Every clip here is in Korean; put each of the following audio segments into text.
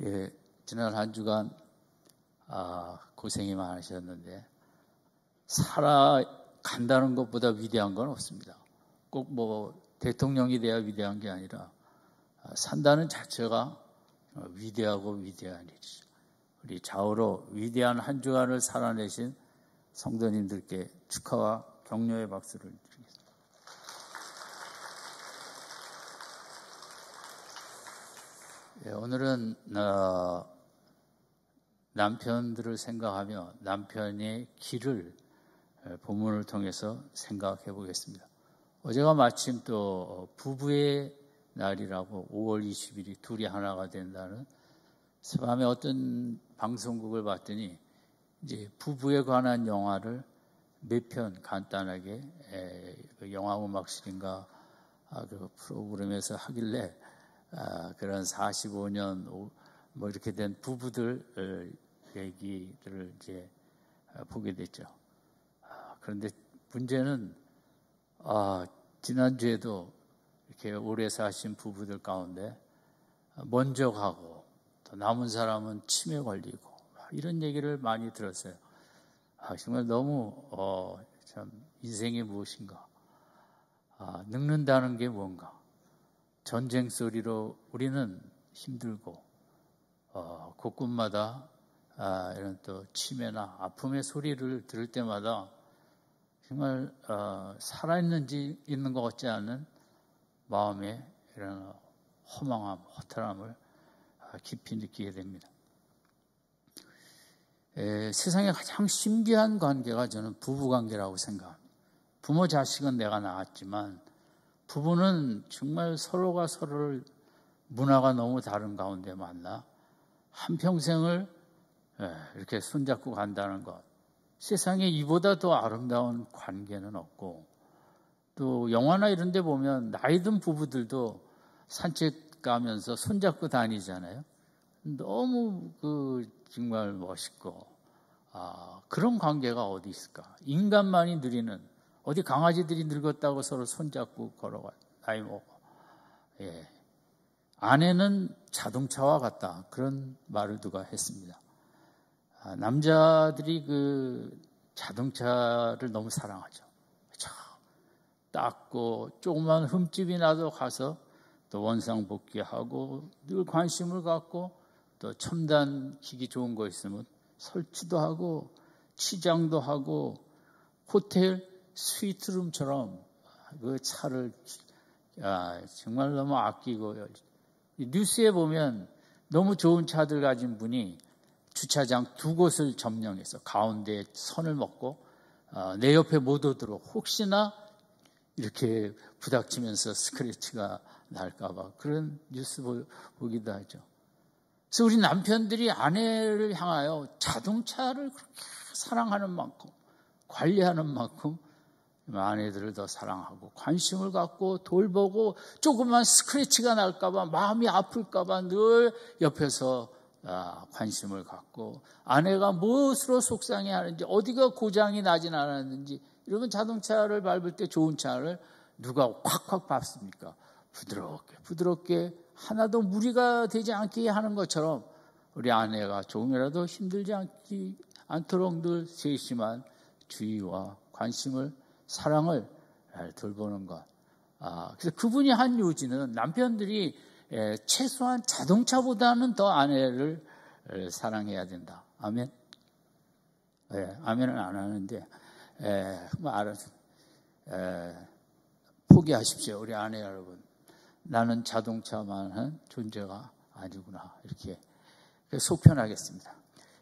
예, 지난 한 주간 고생이 많으셨는데 살아간다는 것보다 위대한 건 없습니다. 꼭 뭐 대통령이 돼야 위대한 게 아니라 산다는 자체가 위대하고 위대한 일이죠. 우리 좌우로 위대한 한 주간을 살아내신 성도님들께 축하와 격려의 박수를 드리겠습니다. 예, 오늘은 남편들을 생각하며 남편의 길을 본문을 통해서 생각해 보겠습니다. 어제가 마침 또 부부의 날이라고 5월 20일이 둘이 하나가 된다는 새밤에 어떤 방송국을 봤더니 이제 부부에 관한 영화를 몇 편 간단하게 영화음악실인가 그 프로그램에서 하길래 그런 45년 뭐 이렇게 된 부부들 얘기들을 이제 보게 됐죠. 그런데 문제는 지난주에도 이렇게 오래 사신 부부들 가운데 먼저 가고 또 남은 사람은 치매 걸리고 이런 얘기를 많이 들었어요. 정말 너무 참 인생이 무엇인가, 늙는다는 게 뭔가, 전쟁 소리로 우리는 힘들고 곳곳마다 이런 또 치매나 아픔의 소리를 들을 때마다 정말 살아있는지 있는 것 같지 않은 마음에 이런 허망함, 허탈함을 깊이 느끼게 됩니다. 세상에 가장 신비한 관계가 저는 부부관계라고 생각합니다. 부모 자식은 내가 낳았지만 부부는 정말 서로가 서로를 문화가 너무 다른 가운데 만나 한평생을 이렇게 손잡고 간다는 것, 세상에 이보다 더 아름다운 관계는 없고, 또 영화나 이런 데 보면 나이 든 부부들도 산책 가면서 손잡고 다니잖아요. 너무 정말 멋있고 그런 관계가 어디 있을까? 인간만이 누리는, 어디 강아지들이 늙었다고 서로 손잡고 걸어가 나이 먹어. 예. 아내는 자동차와 같다, 그런 말을 누가 했습니다. 남자들이 자동차를 너무 사랑하죠. 닦고 조그만 흠집이 나도 가서 또 원상복귀하고 늘 관심을 갖고 또 첨단 기기 좋은 거 있으면 설치도 하고 치장도 하고 호텔 스위트룸처럼 그 차를 정말 너무 아끼고, 뉴스에 보면 너무 좋은 차들 가진 분이 주차장 두 곳을 점령해서 가운데 선을 먹고 내 옆에 못 오도록 혹시나 이렇게 부닥치면서 스크래치가 날까봐 그런 뉴스 보기도 하죠. 그래서 우리 남편들이 아내를 향하여 자동차를 그렇게 사랑하는 만큼, 관리하는 만큼 아내들을 더 사랑하고 관심을 갖고 돌보고, 조그만 스크래치가 날까봐, 마음이 아플까봐 늘 옆에서 관심을 갖고, 아내가 무엇으로 속상해하는지, 어디가 고장이 나진 않았는지, 이러면 자동차를 밟을 때 좋은 차를 누가 콱콱 밟습니까? 부드럽게 하나도 무리가 되지 않게 하는 것처럼 우리 아내가 조금이라도 힘들지 않도록 늘 세심한 주의와 관심을, 사랑을 돌보는 것. 그래서 그분이 한 요지는 남편들이 최소한 자동차보다는 더 아내를 사랑해야 된다. 아멘? 아멘은 안 하는데, 알아서 포기하십시오, 우리 아내 여러분. 나는 자동차만한 존재가 아니구나, 이렇게 속편하겠습니다.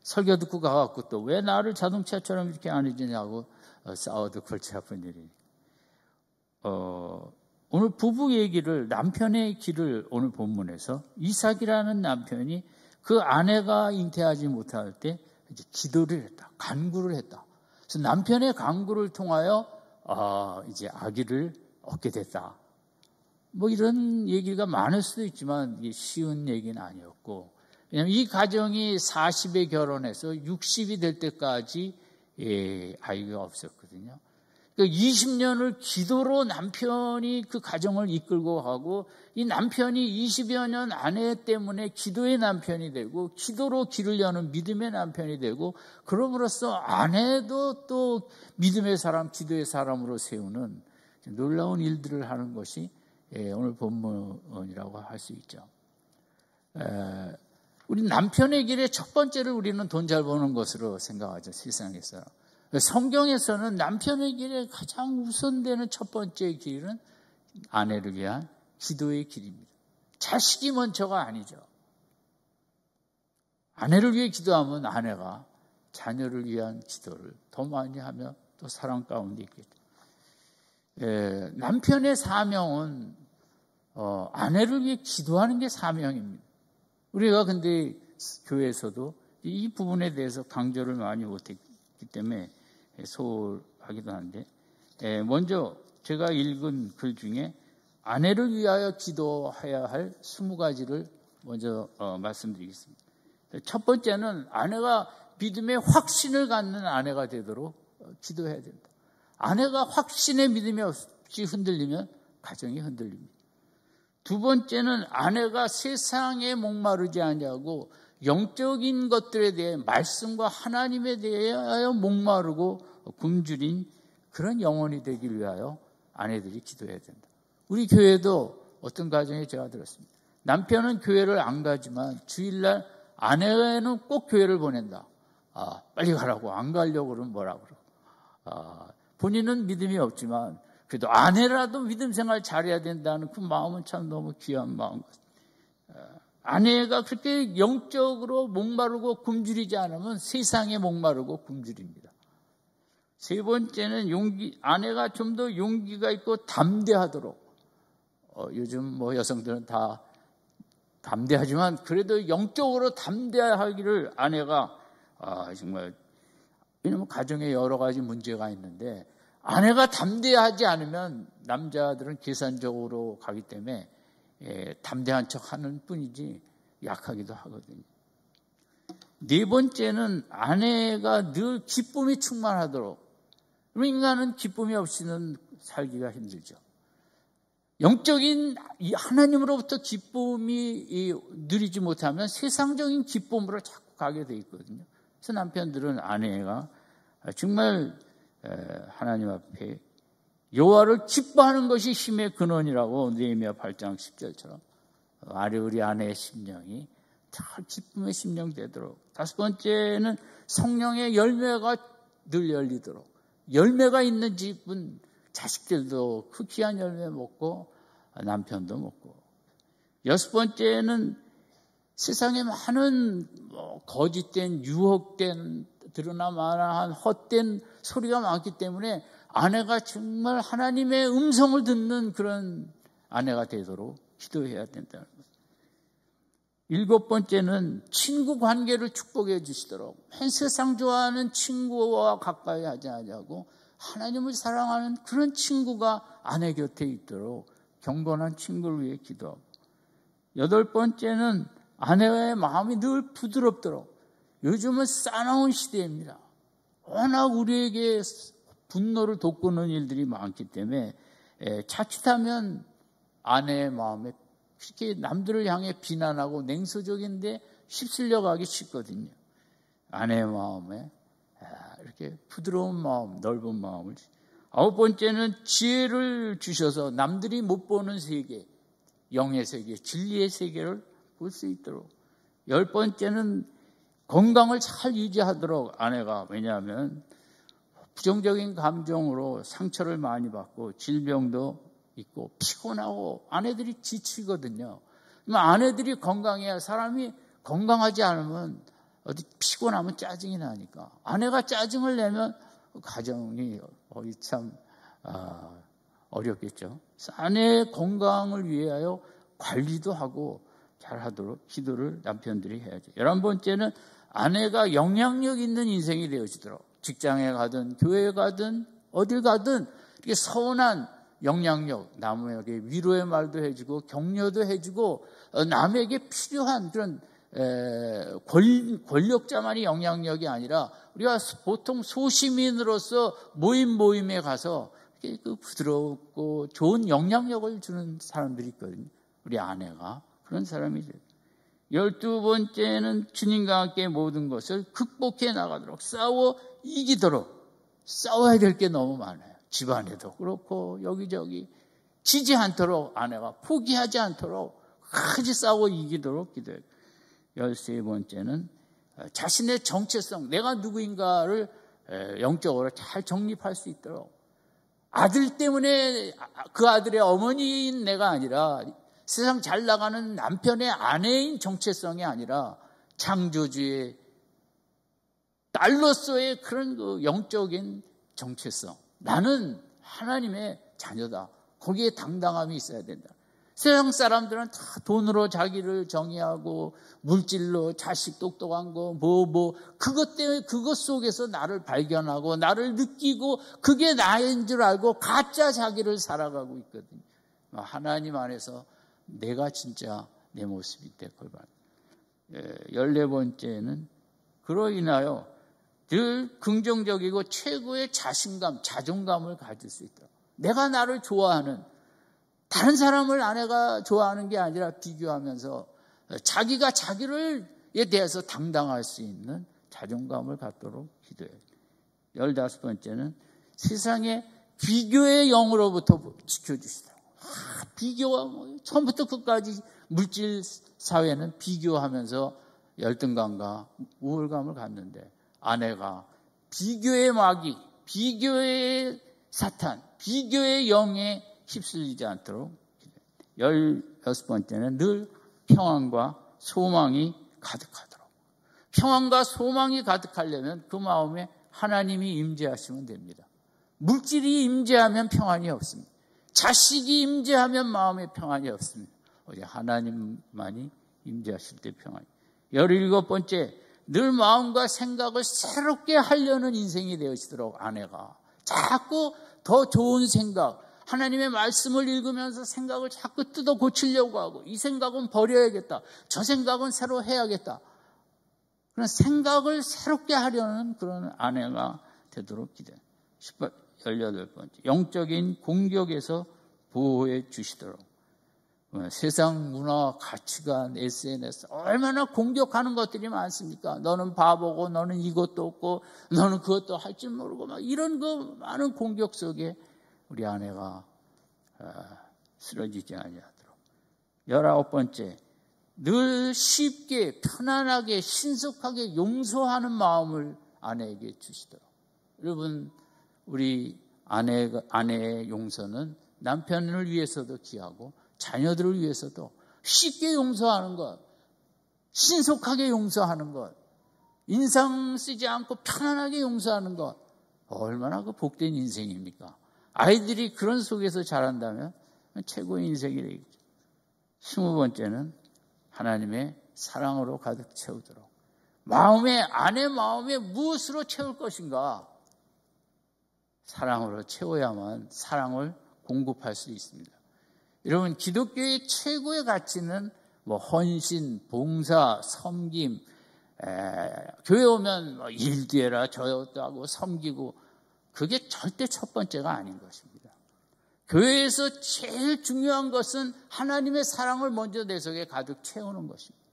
설교 듣고 가갖고 또 왜 나를 자동차처럼 이렇게 안 해주냐고 싸워도 골치 아픈 일이. 오늘 부부 얘기를, 남편의 길을 오늘 본문에서 이삭이라는 남편이 그 아내가 잉태하지 못할 때 이제 기도를 했다, 간구를 했다. 그래서 남편의 간구를 통하여 이제 아기를 얻게 됐다. 뭐 이런 얘기가 많을 수도 있지만 이게 쉬운 얘기는 아니었고, 왜냐하면 이 가정이 40에 결혼해서 60이 될 때까지 아이가 없었거든요. 20년을 기도로 남편이 그 가정을 이끌고 가고, 이 남편이 20여 년 아내 때문에 기도의 남편이 되고, 기도로 길을 여는 믿음의 남편이 되고, 그럼으로써 아내도 또 믿음의 사람, 기도의 사람으로 세우는 놀라운 일들을 하는 것이 오늘 본문이라고 할 수 있죠. 우리 남편의 길에 첫 번째를 우리는 돈 잘 버는 것으로 생각하죠, 세상에서. 성경에서는 남편의 길에 가장 우선되는 첫 번째 길은 아내를 위한 기도의 길입니다. 자식이 먼저가 아니죠. 아내를 위해 기도하면 아내가 자녀를 위한 기도를 더 많이 하며 또 사랑 가운데 있겠죠. 남편의 사명은 아내를 위해 기도하는 게 사명입니다. 우리가 근데 교회에서도 이 부분에 대해서 강조를 많이 못했기 때문에 소홀하기도 한데, 먼저 제가 읽은 글 중에 아내를 위하여 기도해야 할 20가지를 먼저 말씀드리겠습니다. 첫 번째는 아내가 믿음의 확신을 갖는 아내가 되도록 기도해야 된다. 아내가 확신의 믿음이 없이 흔들리면 가정이 흔들립니다. 두 번째는 아내가 세상에 목마르지 아니하고 영적인 것들에 대해 말씀과 하나님에 대하여 목마르고 굶주린 그런 영혼이 되기 위하여 아내들이 기도해야 된다. 우리 교회도 어떤 가정에 제가 들었습니다. 남편은 교회를 안 가지만 주일날 아내는 꼭 교회를 보낸다. 빨리 가라고, 안 가려고 그러면 뭐라고 그러고. 본인은 믿음이 없지만 그래도 아내라도 믿음 생활 잘해야 된다는 그 마음은 참 너무 귀한 마음 같습니다. 아내가 그렇게 영적으로 목마르고 굶주리지 않으면 세상에 목마르고 굶주립니다. 세 번째는 아내가 좀 더 용기가 있고 담대하도록. 요즘 여성들은 다 담대하지만 그래도 영적으로 담대하기를 아내가 정말, 왜냐하면 가정에 여러 가지 문제가 있는데 아내가 담대하지 않으면 남자들은 계산적으로 가기 때문에 담대한 척 하는 뿐이지 약하기도 하거든요. 네 번째는 아내가 늘 기쁨이 충만하도록. 인간은 기쁨이 없이는 살기가 힘들죠. 영적인 하나님으로부터 기쁨이 누리지 못하면 세상적인 기쁨으로 자꾸 가게 돼 있거든요. 그래서 남편들은 아내가 정말 하나님 앞에 여호와를 기뻐하는 것이 힘의 근원이라고 느헤미야 8장 10절처럼 우리 아내의 심령이 다 기쁨의 심령 되도록. 다섯 번째는 성령의 열매가 늘 열리도록. 열매가 있는 집은 자식들도 그 귀한 열매 먹고 남편도 먹고. 여섯 번째는 세상에 많은 거짓된 유혹된 드러나 마나한 헛된 소리가 많기 때문에 아내가 정말 하나님의 음성을 듣는 그런 아내가 되도록 기도해야 된다는 거예요. 일곱 번째는 친구 관계를 축복해 주시도록. 세상 좋아하는 친구와 가까이 하지 않냐고 하나님을 사랑하는 그런 친구가 아내 곁에 있도록 경건한 친구를 위해 기도하고. 여덟 번째는 아내의 마음이 늘 부드럽도록. 요즘은 싸나운 시대입니다. 워낙 우리에게 분노를 돋구는 일들이 많기 때문에 자칫하면 아내의 마음에 그렇게 남들을 향해 비난하고 냉소적인데 휩쓸려 가기 쉽거든요. 아내의 마음에 이렇게 부드러운 마음, 넓은 마음을. 아홉 번째는 지혜를 주셔서 남들이 못 보는 세계, 영의 세계, 진리의 세계를 볼 수 있도록. 열 번째는 건강을 잘 유지하도록 아내가. 왜냐하면 부정적인 감정으로 상처를 많이 받고 질병도 있고 피곤하고 아내들이 지치거든요. 아내들이 건강해야. 사람이 건강하지 않으면 어디 피곤하면 짜증이 나니까. 아내가 짜증을 내면 가정이 참 어렵겠죠. 아내의 건강을 위하여 관리도 하고 잘하도록 기도를 남편들이 해야죠. 11번째는 아내가 영향력 있는 인생이 되어지도록. 직장에 가든 교회에 가든 어딜 가든 이렇게 서운한 영향력, 남에게 위로의 말도 해주고 격려도 해주고 남에게 필요한 그런 권력자만이 영향력이 아니라 우리가 보통 소시민으로서 모임에 가서 그 부드럽고 좋은 영향력을 주는 사람들이 있거든요. 우리 아내가 그런 사람이죠. 12번째는 주님과 함께 모든 것을 극복해 나가도록 싸워 이기도록. 싸워야 될 게 너무 많아요. 집안에도 그렇고 여기저기 지지 않도록 아내가 포기하지 않도록 끝까지 싸워 이기도록 기도해요. 13번째는 자신의 정체성, 내가 누구인가를 영적으로 잘 정립할 수 있도록. 아들 때문에 그 아들의 어머니인 내가 아니라 세상 잘 나가는 남편의 아내인 정체성이 아니라 창조주의 딸로서의 그런 그 영적인 정체성. 나는 하나님의 자녀다. 거기에 당당함이 있어야 된다. 세상 사람들은 다 돈으로 자기를 정의하고 물질로 자식 똑똑한 거 그것 때문에 그것 속에서 나를 발견하고 나를 느끼고 그게 나인 줄 알고 가짜 자기를 살아가고 있거든요. 하나님 안에서 내가 진짜 내 모습이 됐걸 바랍니다. 14번째는 그로 인하여 늘 긍정적이고 최고의 자신감, 자존감을 가질 수 있다. 내가 나를 좋아하는, 다른 사람을 아내가 좋아하는 게 아니라 비교하면서 자기가 자기에 대해서 당당할 수 있는 자존감을 갖도록 기도해요. 15번째는 세상의 비교의 영으로부터 지켜주시더라고요. 비교와 처음부터 끝까지 물질 사회는 비교하면서 열등감과 우울감을 갖는데 아내가 비교의 마귀, 비교의 사탄, 비교의 영에 휩쓸리지 않도록. 16번째는 늘 평안과 소망이 가득하도록. 평안과 소망이 가득하려면 그 마음에 하나님이 임재하시면 됩니다. 물질이 임재하면 평안이 없습니다. 자식이 임재하면 마음에 평안이 없습니다. 오직 하나님만이 임재하실 때 평안이. 17번째, 늘 마음과 생각을 새롭게 하려는 인생이 되어지도록 아내가 자꾸 더 좋은 생각, 하나님의 말씀을 읽으면서 생각을 자꾸 뜯어 고치려고 하고 이 생각은 버려야겠다. 저 생각은 새로 해야겠다. 그런 생각을 새롭게 하려는 그런 아내가 되도록 기도해요. 18번째, 영적인 공격에서 보호해 주시도록. 세상 문화, 가치관, SNS 얼마나 공격하는 것들이 많습니까? 너는 바보고 너는 이것도 없고 너는 그것도 할 줄 모르고 막 이런 그 많은 공격 속에 우리 아내가 쓰러지지 아니하도록. 19번째, 늘 쉽게 편안하게 신속하게 용서하는 마음을 아내에게 주시도록. 여러분, 우리 아내의 용서는 남편을 위해서도 귀하고 자녀들을 위해서도 쉽게 용서하는 것, 신속하게 용서하는 것, 인상 쓰지 않고 편안하게 용서하는 것, 얼마나 그 복된 인생입니까? 아이들이 그런 속에서 자란다면 최고의 인생이 되겠죠. 20번째는 하나님의 사랑으로 가득 채우도록. 아내 마음에 무엇으로 채울 것인가? 사랑으로 채워야만 사랑을 공급할 수 있습니다. 여러분, 기독교의 최고의 가치는 헌신, 봉사, 섬김, 교회 오면 일도 해라, 저것도 하고 섬기고, 그게 절대 첫 번째가 아닌 것입니다. 교회에서 제일 중요한 것은 하나님의 사랑을 먼저 내 속에 가득 채우는 것입니다.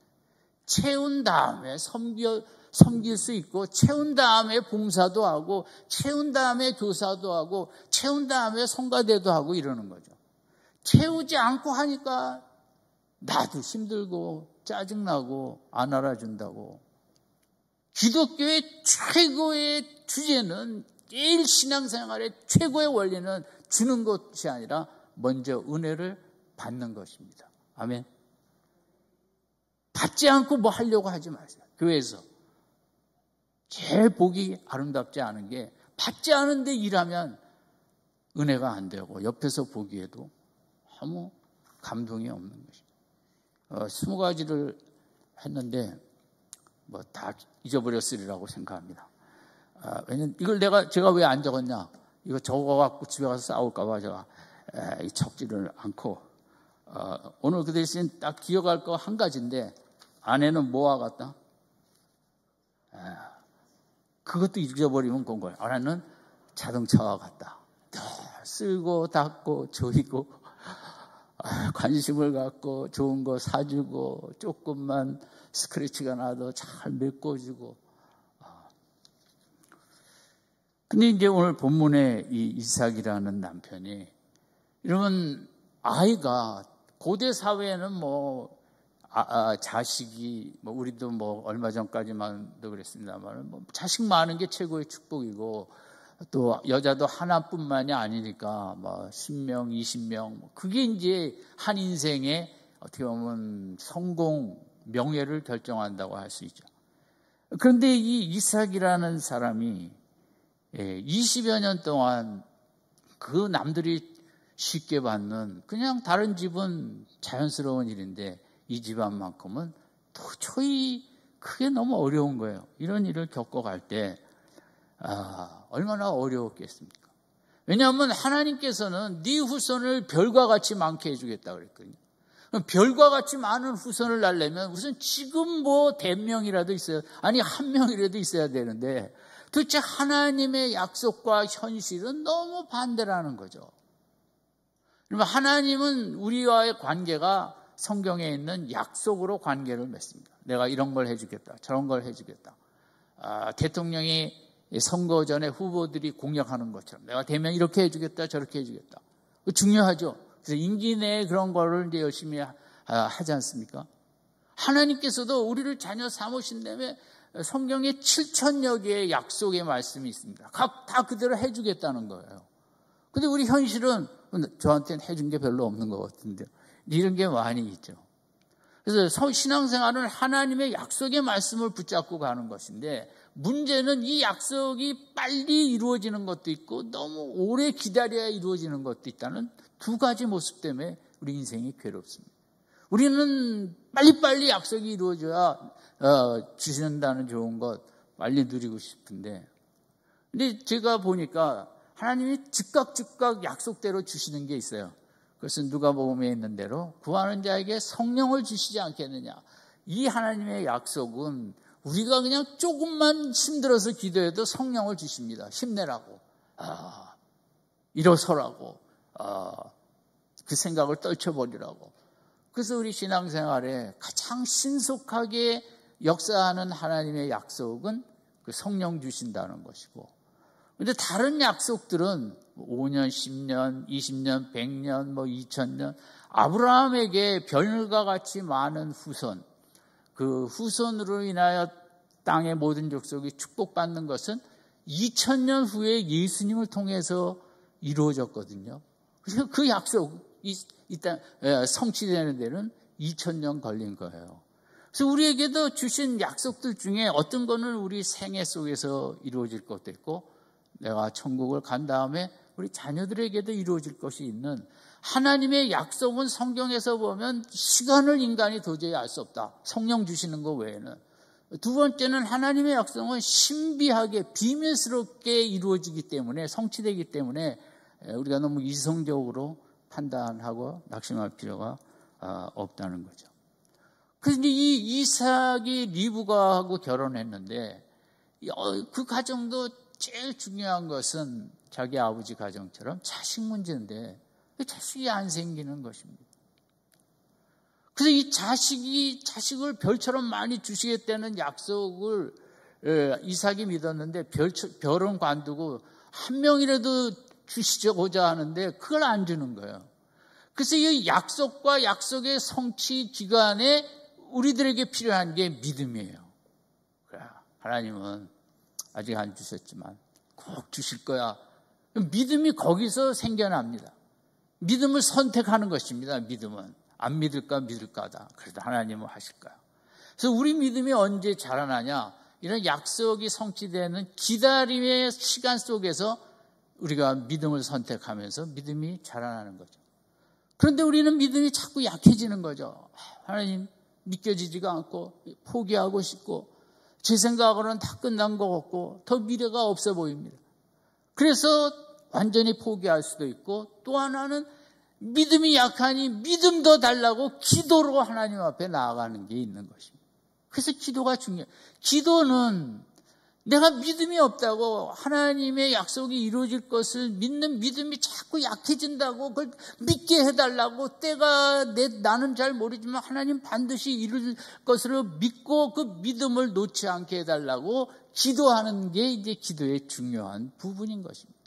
채운 다음에 섬길 수 있고, 채운 다음에 봉사도 하고, 채운 다음에 교사도 하고, 채운 다음에 성가대도 하고 이러는 거죠. 채우지 않고 하니까 나도 힘들고 짜증나고 안 알아준다고. 기독교의 최고의 주제는, 제일 신앙생활의 최고의 원리는 주는 것이 아니라 먼저 은혜를 받는 것입니다. 아멘. 받지 않고 뭐 하려고 하지 마세요. 교회에서 제일 보기 아름답지 않은 게 받지 않은데 일하면 은혜가 안 되고 옆에서 보기에도 아무 감동이 없는 것입니다. 20가지를 했는데 다 잊어버렸으리라고 생각합니다. 왜냐면 이걸 제가 왜 안 적었냐? 이거 적어갖고 집에 가서 싸울까봐 제가 적지를 않고 오늘 그 대신 딱 기억할 거 한 가지인데 아내는 뭐와 같다? 그것도 잊어버리면 그건 거예요. 아내는 자동차와 같다. 늘 쓸고 닦고 조이고 관심을 갖고 좋은 거 사주고 조금만 스크래치가 나도 잘 메꿔주고. 근데 이제 오늘 본문에 이 이삭이라는 남편이, 이러면 아이가 고대 사회에는 뭐 자식이 뭐 우리도 뭐 얼마 전까지만도 그랬습니다만 뭐 자식 많은 게 최고의 축복이고, 또 여자도 하나뿐만이 아니니까 뭐 10명, 20명, 그게 이제 한 인생의 어떻게 보면 성공, 명예를 결정한다고 할 수 있죠. 그런데 이 이삭이라는 사람이 20여 년 동안 그 남들이 쉽게 받는 그냥 다른 집은 자연스러운 일인데 이 집안만큼은 도저히 그게 너무 어려운 거예요. 이런 일을 겪어갈 때 얼마나 어려웠겠습니까? 왜냐하면 하나님께서는 네 후손을 별과 같이 많게 해주겠다 그랬거든요. 별과 같이 많은 후손을 낳으려면 우선 지금 뭐 100명이라도 있어야, 아니 1명이라도 있어야 되는데 도대체 하나님의 약속과 현실은 너무 반대라는 거죠. 그러면 하나님은 우리와의 관계가 성경에 있는 약속으로 관계를 맺습니다. 내가 이런 걸 해주겠다, 저런 걸 해주겠다. 대통령이 선거 전에 후보들이 공약하는 것처럼 내가 되면 이렇게 해주겠다, 저렇게 해주겠다. 중요하죠. 그래서 임기 내에 그런 거를 이제 열심히 하지 않습니까? 하나님께서도 우리를 자녀 삼으신다며 성경에 7,000여 개의 약속의 말씀이 있습니다. 각 다 그대로 해주겠다는 거예요. 근데 우리 현실은 저한테는 해준 게 별로 없는 것 같은데 이런 게 많이 있죠. 그래서 신앙생활은 하나님의 약속의 말씀을 붙잡고 가는 것인데, 문제는 이 약속이 빨리 이루어지는 것도 있고 너무 오래 기다려야 이루어지는 것도 있다는 두 가지 모습 때문에 우리 인생이 괴롭습니다. 우리는 빨리빨리 약속이 이루어져야 주신다는 좋은 것 빨리 누리고 싶은데, 근데 제가 보니까 하나님이 즉각 약속대로 주시는 게 있어요. 그것은 누가복음에 있는 대로 구하는 자에게 성령을 주시지 않겠느냐. 이 하나님의 약속은 우리가 그냥 조금만 힘들어서 기도해도 성령을 주십니다. 힘내라고, 일어서라고, 그 생각을 떨쳐버리라고. 그래서 우리 신앙생활에 가장 신속하게 역사하는 하나님의 약속은 그 성령 주신다는 것이고, 그런데 다른 약속들은 5년, 10년, 20년, 100년, 뭐 2000년, 아브라함에게 별과 같이 많은 후손, 그 후손으로 인하여 땅의 모든 족속이 축복받는 것은 2000년 후에 예수님을 통해서 이루어졌거든요. 그래서 그 약속이 일단 성취되는 데는 2000년 걸린 거예요. 그래서 우리에게도 주신 약속들 중에 어떤 거는 우리 생애 속에서 이루어질 것도 있고, 내가 천국을 간 다음에 우리 자녀들에게도 이루어질 것이 있는 하나님의 약속은 성경에서 보면 시간을 인간이 도저히 알 수 없다. 성령 주시는 것 외에는. 두 번째는 하나님의 약속은 신비하게 비밀스럽게 이루어지기 때문에, 성취되기 때문에 우리가 너무 이성적으로 판단하고 낙심할 필요가 없다는 거죠. 그래서 이 이삭이 리브가하고 결혼했는데 그 가정도 제일 중요한 것은 자기 아버지 가정처럼 자식 문제인데 자식이 안 생기는 것입니다. 그래서 이 자식을 별처럼 많이 주시겠다는 약속을 이삭이 믿었는데 별은 관두고 한 명이라도 주시고자 하는데 그걸 안 주는 거예요. 그래서 이 약속과 약속의 성취 기간에 우리들에게 필요한 게 믿음이에요. 하나님은 아직 안 주셨지만 꼭 주실 거야. 믿음이 거기서 생겨납니다. 믿음을 선택하는 것입니다. 믿음은 안 믿을까 믿을까다. 그래도 하나님은 하실 거야. 그래서 우리 믿음이 언제 자라나냐, 이런 약속이 성취되는 기다림의 시간 속에서 우리가 믿음을 선택하면서 믿음이 자라나는 거죠. 그런데 우리는 믿음이 자꾸 약해지는 거죠. 하나님 믿겨지지가 않고 포기하고 싶고 제 생각으로는 다 끝난 것 같고 더 미래가 없어 보입니다. 그래서 완전히 포기할 수도 있고, 또 하나는 믿음이 약하니 믿음 더 달라고 기도로 하나님 앞에 나아가는 게 있는 것입니다. 그래서 기도가 중요해요. 기도는 내가 믿음이 없다고 하나님의 약속이 이루어질 것을 믿는 믿음이 자꾸 약해진다고 그걸 믿게 해달라고 나는 잘 모르지만 하나님 반드시 이룰 것으로 믿고 그 믿음을 놓지 않게 해달라고 기도하는 게 이제 기도의 중요한 부분인 것입니다.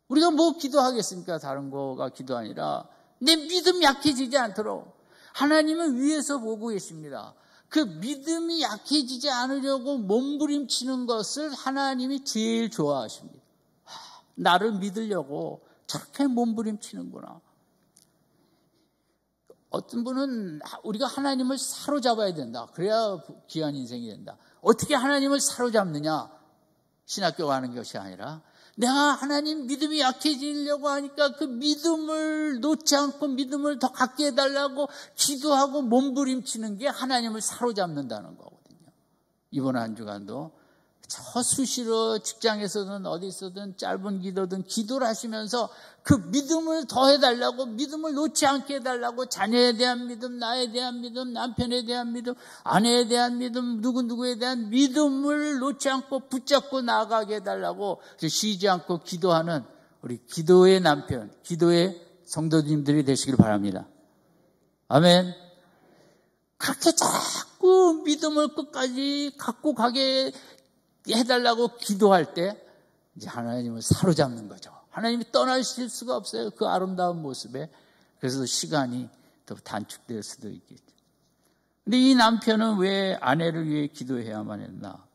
우리가 뭐 기도하겠습니까? 다른 거가 기도 아니라 내 믿음 약해지지 않도록 하나님은 위에서 보고 계십니다. 그 믿음이 약해지지 않으려고 몸부림치는 것을 하나님이 제일 좋아하십니다. 나를 믿으려고 저렇게 몸부림치는구나. 어떤 분은 우리가 하나님을 사로잡아야 된다. 그래야 귀한 인생이 된다. 어떻게 하나님을 사로잡느냐? 신학교 가는 것이 아니라 내가 하나님 믿음이 약해지려고 하니까 그 믿음을 놓지 않고 믿음을 더 갖게 해달라고 기도하고 몸부림치는 게 하나님을 사로잡는다는 거거든요. 이번 한 주간도 저 수시로 직장에서든 어디서든 짧은 기도든 기도를 하시면서 그 믿음을 더 해달라고 믿음을 놓지 않게 해달라고 자녀에 대한 믿음, 나에 대한 믿음, 남편에 대한 믿음, 아내에 대한 믿음, 누구누구에 대한 믿음을 놓지 않고 붙잡고 나아가게 해달라고 쉬지 않고 기도하는 우리 기도의 남편, 기도의 성도님들이 되시길 바랍니다. 아멘. 그렇게 자꾸 믿음을 끝까지 갖고 가게 해달라고 기도할 때 이제 하나님을 사로잡는 거죠. 하나님이 떠나실 수가 없어요. 그 아름다운 모습에. 그래서 시간이 더 단축될 수도 있겠죠. 근데 이 남편은 왜 아내를 위해 기도해야만 했나?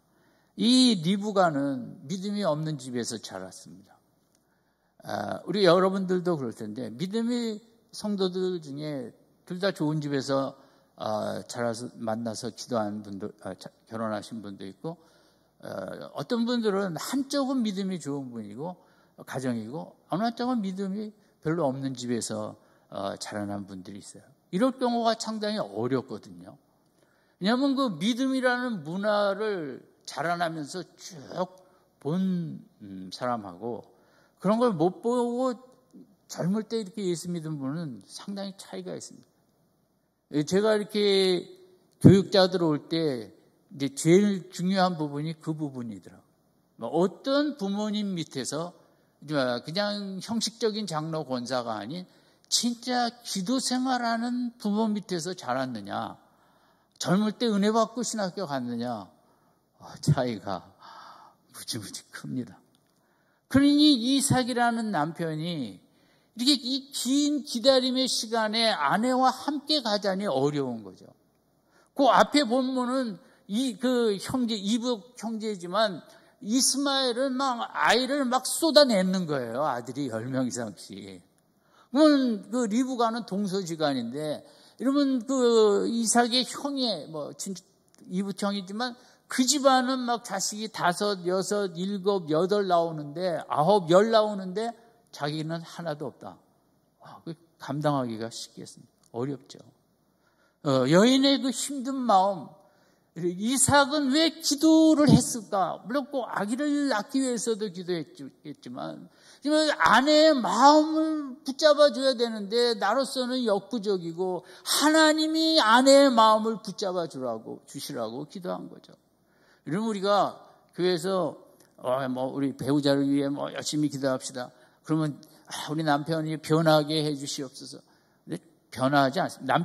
이 리브가는 믿음이 없는 집에서 자랐습니다. 우리 여러분들도 그럴 텐데 믿음이 성도들 중에 둘 다 좋은 집에서 자라서 만나서 기도한 분들, 결혼하신 분도 있고 어떤 분들은 한쪽은 믿음이 좋은 분이고 가정이고 어느 한쪽은 믿음이 별로 없는 집에서 자라난 분들이 있어요. 이럴 경우가 상당히 어렵거든요. 왜냐하면 그 믿음이라는 문화를 자라나면서 쭉 본 사람하고 그런 걸 못 보고 젊을 때 이렇게 예수 믿은 분은 상당히 차이가 있습니다. 제가 이렇게 교육자들 올 때 이제 제일 중요한 부분이 그 부분이더라고요. 어떤 부모님 밑에서 그냥 형식적인 장로 권사가 아닌 진짜 기도 생활하는 부모 밑에서 자랐느냐, 젊을 때 은혜 받고 신학교 갔느냐, 차이가 무지무지 큽니다. 그러니 이삭이라는 남편이 이렇게 이 긴 기다림의 시간에 아내와 함께 가자니 어려운 거죠. 그 앞에 보면은 그 형제, 이북 형제지만 이스마엘은 막 아이를 막 쏟아내는 거예요. 아들이 10명 이상씩. 그러면 그 리브가는 동서지간인데, 이러면 그 이삭의 형이 이북 형이지만 그 집안은 막 자식이 5, 6, 7, 8 나오는데 9, 10 나오는데 자기는 하나도 없다. 감당하기가 쉽겠습니까? 어렵죠. 여인의 그 힘든 마음, 이삭은 왜 기도를 했을까? 물론 꼭 아기를 낳기 위해서도 기도했겠지만 아내의 마음을 붙잡아줘야 되는데 나로서는 역부족이고 하나님이 아내의 마음을 붙잡아 주시라고 기도한 거죠. 이러면 우리가 교회에서 우리 배우자를 위해 열심히 기도합시다. 그러면 우리 남편이 변하게 해 주시옵소서. 근데 변화하지 않습니다.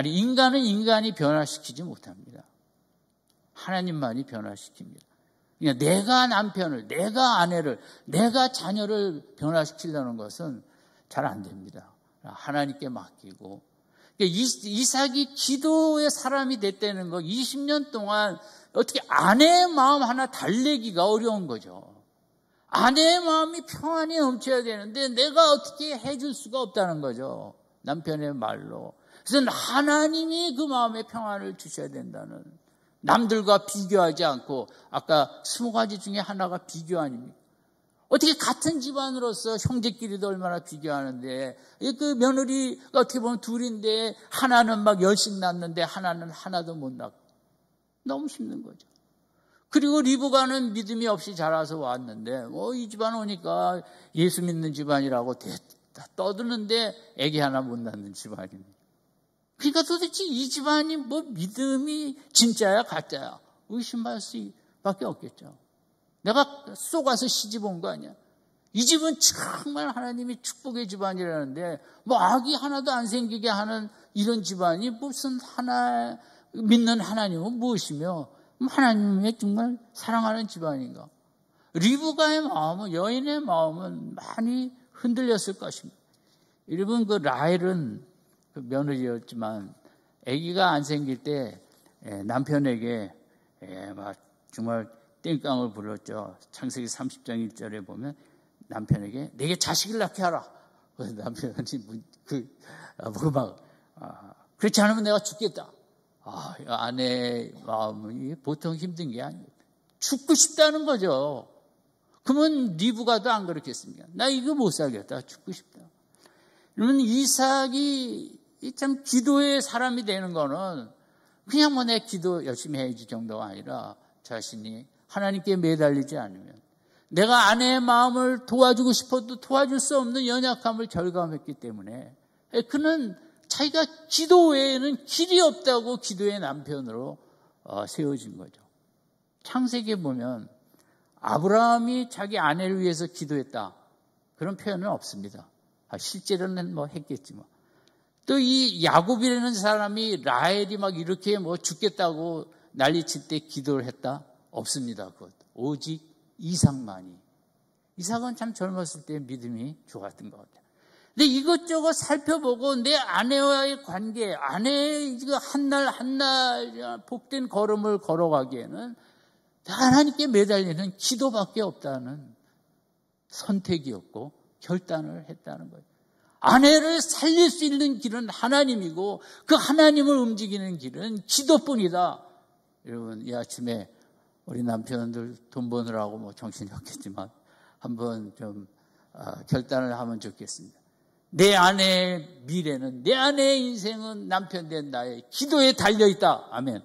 인간은 인간이 변화시키지 못합니다. 하나님만이 변화시킵니다. 그러니까 내가 남편을, 내가 아내를, 내가 자녀를 변화시키려는 것은 잘 안 됩니다. 하나님께 맡기고. 이삭이 기도의 사람이 됐다는 거 20년 동안 어떻게 아내의 마음 하나 달래기가 어려운 거죠. 아내의 마음이 평안이 넘쳐야 되는데 내가 어떻게 해줄 수가 없다는 거죠. 남편의 말로. 그래서 하나님이 그 마음에 평안을 주셔야 된다는, 남들과 비교하지 않고, 아까 20가지 중에 하나가 비교 아닙니까? 어떻게 같은 집안으로서 형제끼리도 얼마나 비교하는데, 그 며느리가 어떻게 보면 둘인데 하나는 막 10씩 낳는데 하나는 하나도 못 낳고 너무 힘든 거죠. 그리고 리브가는 믿음이 없이 자라서 왔는데 이 집안 오니까 예수 믿는 집안이라고 다 떠드는데 애기 하나 못 낳는 집안입니다. 그러니까 도대체 이 집안이 뭐 믿음이 진짜야 가짜야 의심할 수밖에 없겠죠. 내가 쏘가서 시집 온 거 아니야. 이 집은 정말 하나님이 축복의 집안이라는데 뭐 악이 하나도 안 생기게 하는 이런 집안이 무슨 믿는 하나님은 무엇이며 하나님의 정말 사랑하는 집안인가. 리브가의 마음은, 여인의 마음은 많이 흔들렸을 것입니다. 여러분, 그 라헬은 그 며느리였지만 아기가 안 생길 때 남편에게 막 정말 땡깡을 불렀죠. 창세기 30장 1절에 보면 남편에게 내게 자식을 낳게 하라. 그래서 남편이 그렇지 않으면 내가 죽겠다. 아내의 마음이 보통 힘든 게 아니에요. 죽고 싶다는 거죠. 그러면 리브가도 안 그렇겠습니까? 나 이거 못 살겠다. 죽고 싶다. 그러면 이삭이 참 기도의 사람이 되는 거는 그냥 뭐 내 기도 열심히 해야지 정도가 아니라 자신이 하나님께 매달리지 않으면 내가 아내의 마음을 도와주고 싶어도 도와줄 수 없는 연약함을 절감했기 때문에 그는 자기가 기도 외에는 길이 없다고 기도의 남편으로 세워진 거죠. 창세기에 보면 아브라함이 자기 아내를 위해서 기도했다. 그런 표현은 없습니다. 실제로는 뭐 했겠지만. 또 이 야곱이라는 사람이 라헬이 막 이렇게 뭐 죽겠다고 난리칠 때 기도를 했다? 없습니다. 그것. 오직 이삭만이. 이삭은 참 젊었을 때 믿음이 좋았던 것 같아요. 근데 이것저것 살펴보고 내 아내와의 관계, 아내의 한날 복된 걸음을 걸어가기에는 하나님께 매달리는 기도밖에 없다는 선택이었고 결단을 했다는 거예요. 아내를 살릴 수 있는 길은 하나님이고 그 하나님을 움직이는 길은 기도뿐이다. 여러분, 이 아침에 우리 남편들 돈 버느라고 뭐 정신이 없겠지만 한번 좀 결단을 하면 좋겠습니다. 내 아내의 미래는, 내 아내의 인생은 남편 된 나의 기도에 달려있다. 아멘.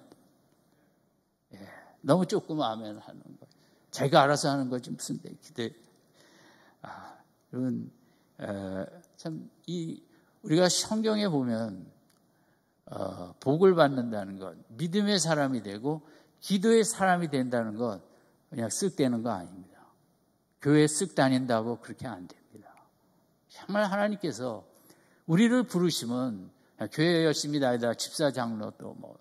너무 조금 아멘 하는 거예요. 자기가 알아서 하는 거지 무슨 기대. 여러분, 참 우리가 성경에 보면 복을 받는다는 것, 믿음의 사람이 되고 기도의 사람이 된다는 것 그냥 쓱 되는 거 아닙니다. 교회 쓱 다닌다고 그렇게 안 됩니다. 정말 하나님께서 우리를 부르시면 교회 열심히 다니다 집사 장로 또 뭐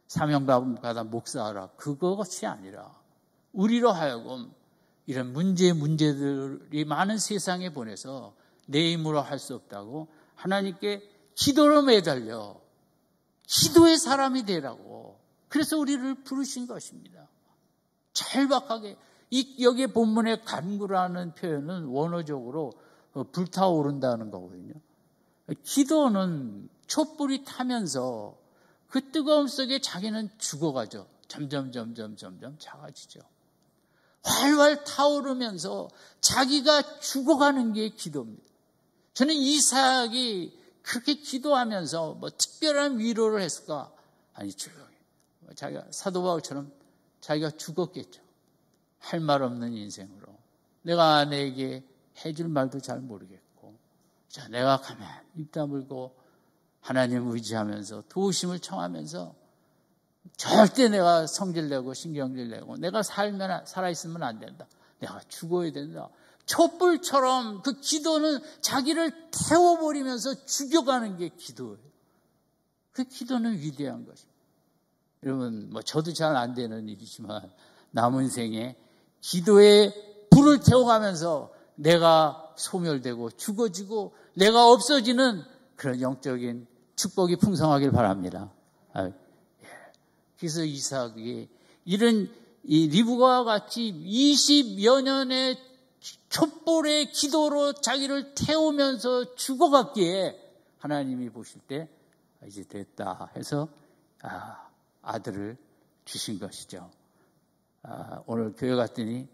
사명받아 목사하라 그것이 아니라 우리로 하여금 이런 문제들이 많은 세상에 보내서 내 힘으로 할 수 없다고 하나님께 기도로 매달려 기도의 사람이 되라고 그래서 우리를 부르신 것입니다. 절박하게 여기 본문의 간구라는 표현은 원어적으로 불타오른다는 거거든요. 기도는 촛불이 타면서 그 뜨거움 속에 자기는 죽어가죠. 점점 작아지죠. 활활 타오르면서 자기가 죽어가는 게 기도입니다. 저는 이삭이 그렇게 기도하면서 뭐 특별한 위로를 했을까? 아니죠. 자기가 사도 바울처럼 자기가 죽었겠죠. 할 말 없는 인생으로. 내가 아내에게 해줄 말도 잘 모르겠고. 자, 내가 가만히 입 다물고 하나님 의지하면서 도우심을 청하면서 절대 내가 성질내고 신경질내고 내가 살아있으면 안 된다. 내가 죽어야 된다. 촛불처럼 그 기도는 자기를 태워버리면서 죽여가는 게 기도예요. 그 기도는 위대한 것입니다. 여러분, 뭐 저도 잘 안 되는 일이지만 남은 생에 기도에 불을 태워가면서 내가 소멸되고 죽어지고 내가 없어지는 그런 영적인 축복이 풍성하길 바랍니다. 그래서 이삭이 이런 이 리브가와 같이 20여 년의 촛불의 기도로 자기를 태우면서 죽어갔기에 하나님이 보실 때 이제 됐다 해서 아들을 주신 것이죠. 오늘 교회 갔더니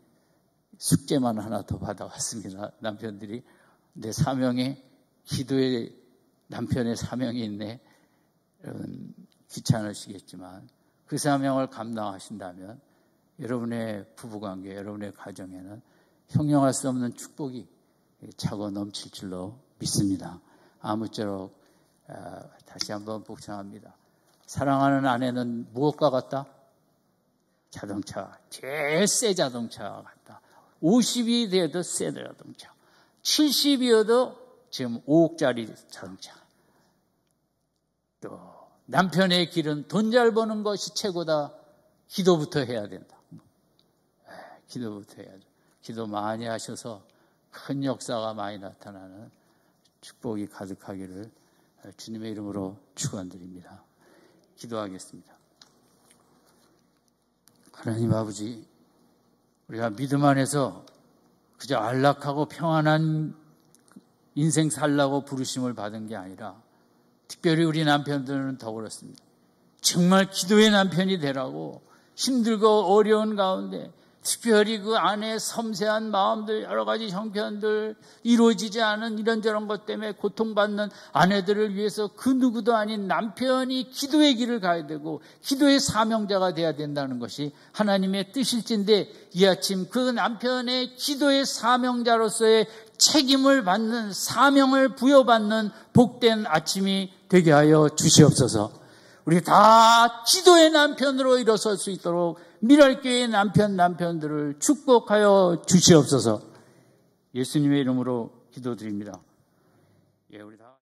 숙제만 하나 더 받아왔습니다. 남편들이 내 사명에 기도에 남편의 사명이 있네. 여러분 귀찮으시겠지만 그 사명을 감당하신다면 여러분의 부부관계, 여러분의 가정에는 형용할 수 없는 축복이 차고 넘칠 줄로 믿습니다. 아무쪼록 다시 한번 복창합니다. 사랑하는 아내는 무엇과 같다? 자동차, 제일 새 자동차와 같다. 50이 되어도 새 자동차, 70이어도 지금 5억짜리 자동차. 또 남편의 길은 돈 잘 버는 것이 최고다. 기도부터 해야 된다. 기도부터 해야죠. 기도 많이 하셔서 큰 역사가 많이 나타나는 축복이 가득하기를 주님의 이름으로 축원드립니다. 기도하겠습니다. 하나님 아버지, 우리가 믿음 안에서 그저 안락하고 평안한 인생 살라고 부르심을 받은 게 아니라 특별히 우리 남편들은 더 그렇습니다. 정말 기도의 남편이 되라고 힘들고 어려운 가운데 특별히 그 안에 섬세한 마음들, 여러 가지 형편들, 이루어지지 않은 이런저런 것 때문에 고통받는 아내들을 위해서 그 누구도 아닌 남편이 기도의 길을 가야 되고 기도의 사명자가 돼야 된다는 것이 하나님의 뜻일진데, 이 아침 그 남편의 기도의 사명자로서의 책임을 받는, 사명을 부여받는 복된 아침이 되게 하여 주시옵소서. 우리 다 기도의 남편으로 일어설 수 있도록 미랄교회의 남편들을 축복하여 주시옵소서. 예수님의 이름으로 기도드립니다. 우리 다